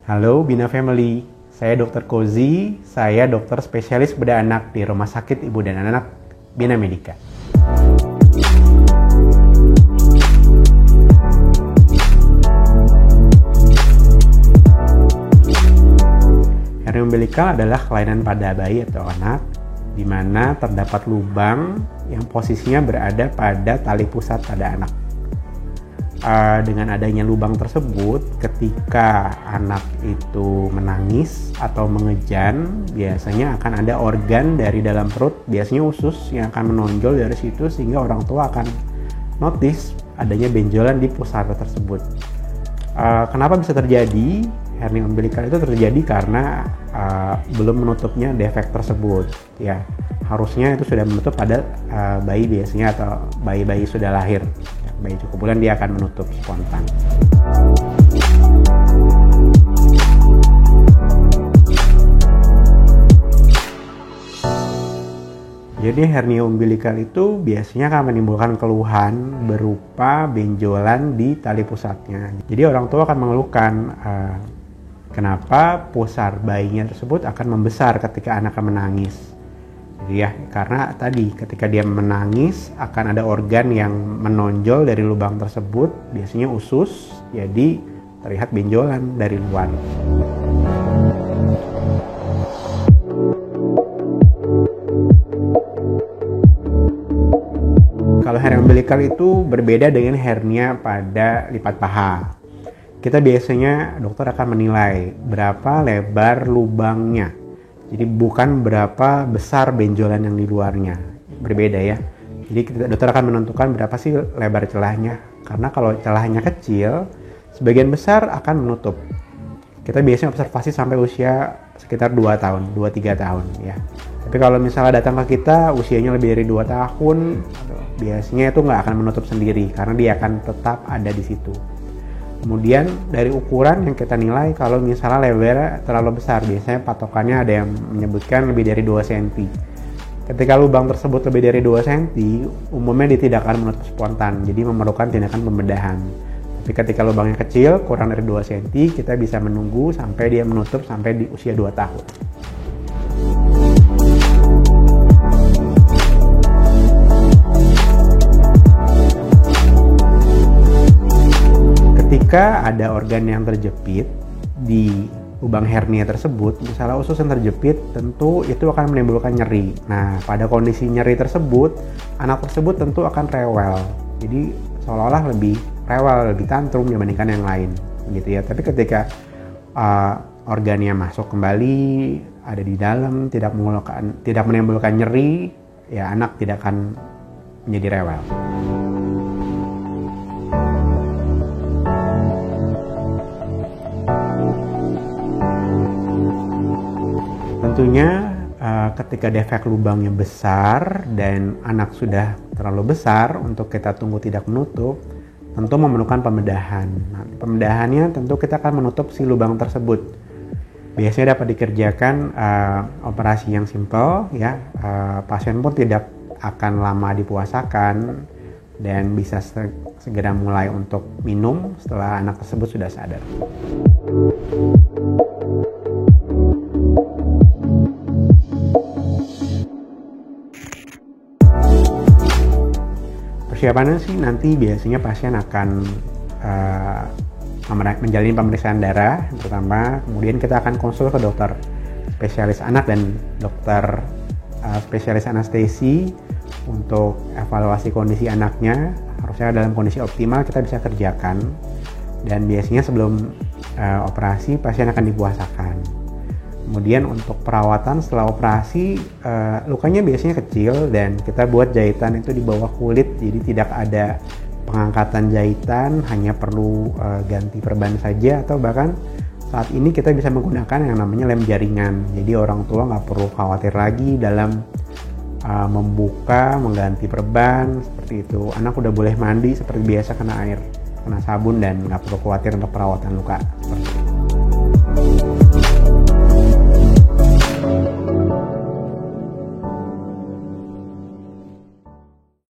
Halo Bina Family, saya Dr. Kozi, saya dokter spesialis bedah anak di Rumah Sakit Ibu dan Anak Bina Medica. Hernia umbilikal adalah kelainan pada bayi atau anak di mana terdapat lubang yang posisinya berada pada tali pusat pada anak. Dengan adanya lubang tersebut, ketika anak itu menangis atau mengejan, biasanya akan ada organ dari dalam perut, biasanya usus, yang akan menonjol dari situ sehingga orang tua akan notice adanya benjolan di pusara tersebut. Kenapa bisa terjadi? Hernia umbilikal itu terjadi karena belum menutupnya defek tersebut. Ya, harusnya itu sudah menutup pada bayi biasanya atau bayi-bayi sudah lahir. Bayi cukup bulan dia akan menutup spontan. Jadi hernia umbilikal itu biasanya akan menimbulkan keluhan berupa benjolan di tali pusatnya. Jadi orang tua akan mengeluhkan kenapa pusar bayinya tersebut akan membesar ketika anaknya menangis. Ya, karena tadi ketika dia menangis akan ada organ yang menonjol dari lubang tersebut, biasanya usus, jadi terlihat benjolan dari luar. Kalau hernia umbilikal itu berbeda dengan hernia pada lipat paha. Kita biasanya dokter akan menilai berapa lebar lubangnya. Jadi bukan berapa besar benjolan yang di luarnya, berbeda ya. Jadi dokter akan menentukan berapa sih lebar celahnya. Karena kalau celahnya kecil, sebagian besar akan menutup. Kita biasanya observasi sampai usia sekitar 2 tahun, 2-3 tahun ya. Tapi kalau misalnya datang ke kita usianya lebih dari 2 tahun, biasanya itu nggak akan menutup sendiri karena dia akan tetap ada di situ. Kemudian dari ukuran yang kita nilai, kalau misalnya lebarnya terlalu besar, biasanya patokannya ada yang menyebutkan lebih dari 2 cm. Ketika lubang tersebut lebih dari 2 cm, umumnya dia tidak akan menutup spontan, jadi memerlukan tindakan pembedahan. Tapi ketika lubangnya kecil, kurang dari 2 cm, kita bisa menunggu sampai dia menutup sampai di usia 2 tahun. Ketika ada organ yang terjepit di lubang hernia tersebut, misalnya usus yang terjepit, tentu itu akan menimbulkan nyeri. Nah, pada kondisi nyeri tersebut, anak tersebut tentu akan rewel. Jadi seolah-olah lebih rewel, lebih tantrum dibandingkan yang lain, gitu ya. Tapi ketika organnya masuk kembali, ada di dalam, tidak menimbulkan nyeri, ya anak tidak akan menjadi rewel. Tentunya ketika defek lubangnya besar dan anak sudah terlalu besar untuk kita tunggu tidak menutup, tentu memerlukan pembedahan. Nah, pembedahannya tentu kita akan menutup si lubang tersebut. Biasanya dapat dikerjakan operasi yang simple, ya. Pasien pun tidak akan lama dipuasakan dan bisa segera mulai untuk minum setelah anak tersebut sudah sadar. Persiapannya sih nanti biasanya pasien akan menjalani pemeriksaan darah pertama, kemudian kita akan konsul ke dokter spesialis anak dan dokter spesialis anestesi untuk evaluasi kondisi anaknya. Harusnya dalam kondisi optimal kita bisa kerjakan, dan biasanya sebelum operasi pasien akan dipuasakan. Kemudian untuk perawatan setelah operasi, lukanya biasanya kecil dan kita buat jahitan itu di bawah kulit, jadi tidak ada pengangkatan jahitan, hanya perlu ganti perban saja, atau bahkan saat ini kita bisa menggunakan yang namanya lem jaringan. Jadi orang tua nggak perlu khawatir lagi dalam membuka, mengganti perban, seperti itu. Anak udah boleh mandi seperti biasa, kena air, kena sabun, dan nggak perlu khawatir untuk perawatan luka seperti itu.